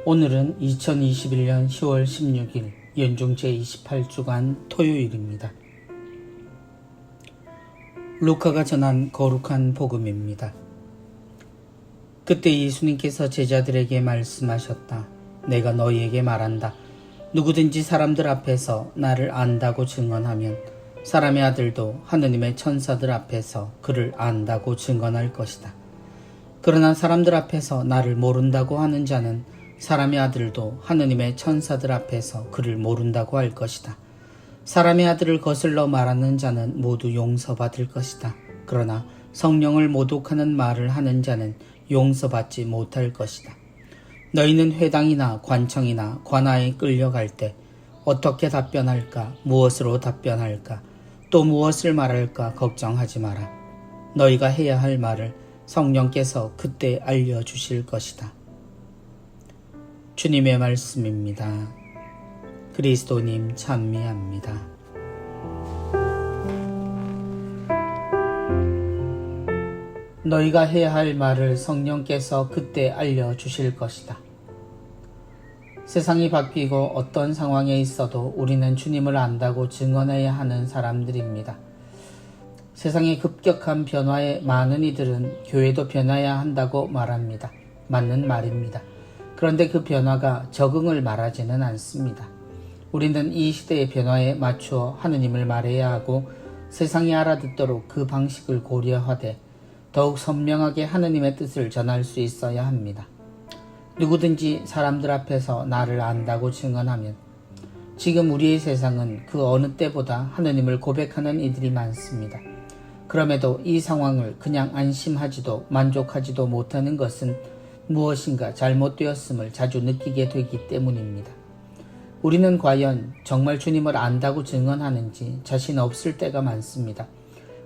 오늘은 2021년 10월 16일 연중 제28주간 토요일입니다. 루카가 전한 거룩한 복음입니다. 그때 예수님께서 제자들에게 말씀하셨다. 내가 너희에게 말한다. 누구든지 사람들 앞에서 나를 안다고 증언하면 사람의 아들도 하느님의 천사들 앞에서 그를 안다고 증언할 것이다. 그러나 사람들 앞에서 나를 모른다고 하는 자는 사람의 아들도 하느님의 천사들 앞에서 그를 모른다고 할 것이다. 사람의 아들을 거슬러 말하는 자는 모두 용서받을 것이다. 그러나 성령을 모독하는 말을 하는 자는 용서받지 못할 것이다. 너희는 회당이나 관청이나 관아에 끌려갈 때 어떻게 답변할까? 무엇으로 답변할까? 또 무엇을 말할까? 걱정하지 마라. 너희가 해야 할 말을 성령께서 그때 알려주실 것이다. 주님의 말씀입니다. 그리스도님 찬미합니다. 너희가 해야 할 말을 성령께서 그때 알려주실 것이다. 세상이 바뀌고 어떤 상황에 있어도 우리는 주님을 안다고 증언해야 하는 사람들입니다. 세상의 급격한 변화에 많은 이들은 교회도 변화해야 한다고 말합니다. 맞는 말입니다. 그런데 그 변화가 적응을 말하지는 않습니다. 우리는 이 시대의 변화에 맞추어 하느님을 말해야 하고 세상이 알아듣도록 그 방식을 고려하되 더욱 선명하게 하느님의 뜻을 전할 수 있어야 합니다. 누구든지 사람들 앞에서 나를 안다고 증언하면 지금 우리의 세상은 그 어느 때보다 하느님을 고백하는 이들이 많습니다. 그럼에도 이 상황을 그냥 안심하지도 만족하지도 못하는 것은 무엇인가 잘못되었음을 자주 느끼게 되기 때문입니다. 우리는 과연 정말 주님을 안다고 증언하는지 자신 없을 때가 많습니다.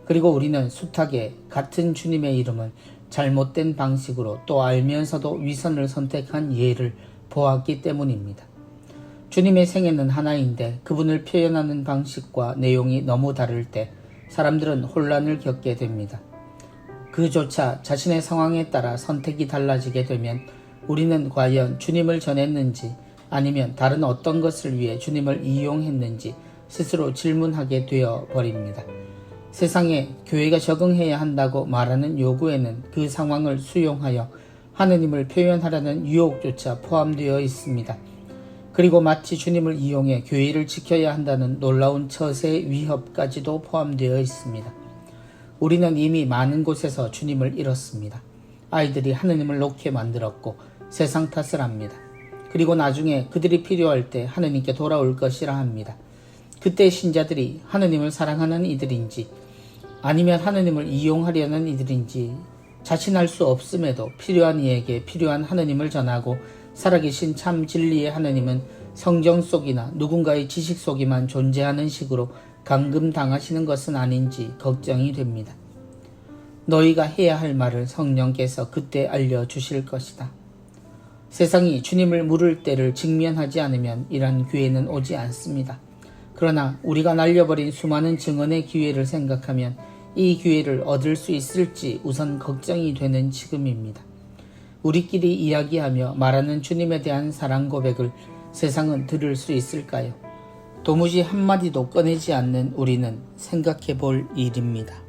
그리고 우리는 숱하게 같은 주님의 이름을 잘못된 방식으로 또 알면서도 위선을 선택한 예를 보았기 때문입니다. 주님의 생애는 하나인데 그분을 표현하는 방식과 내용이 너무 다를 때 사람들은 혼란을 겪게 됩니다. 그조차 자신의 상황에 따라 선택이 달라지게 되면 우리는 과연 주님을 전했는지 아니면 다른 어떤 것을 위해 주님을 이용했는지 스스로 질문하게 되어 버립니다. 세상에 교회가 적응해야 한다고 말하는 요구에는 그 상황을 수용하여 하느님을 표현하려는 유혹조차 포함되어 있습니다. 그리고 마치 주님을 이용해 교회를 지켜야 한다는 놀라운 처세의 위협까지도 포함되어 있습니다. 우리는 이미 많은 곳에서 주님을 잃었습니다. 아이들이 하느님을 놓게 만들었고 세상 탓을 합니다. 그리고 나중에 그들이 필요할 때 하느님께 돌아올 것이라 합니다. 그때 신자들이 하느님을 사랑하는 이들인지 아니면 하느님을 이용하려는 이들인지 자신할 수 없음에도 필요한 이에게 필요한 하느님을 전하고 살아계신 참 진리의 하느님은 성경 속이나 누군가의 지식 속에만 존재하는 식으로 감금당하시는 것은 아닌지 걱정이 됩니다. 너희가 해야 할 말을 성령께서 그때 알려주실 것이다. 세상이 주님을 물을 때를 직면하지 않으면 이런 기회는 오지 않습니다. 그러나 우리가 날려버린 수많은 증언의 기회를 생각하면 이 기회를 얻을 수 있을지 우선 걱정이 되는 지금입니다. 우리끼리 이야기하며 말하는 주님에 대한 사랑 고백을 세상은 들을 수 있을까요? 도무지 한마디도 꺼내지 않는 우리는 생각해 볼 일입니다.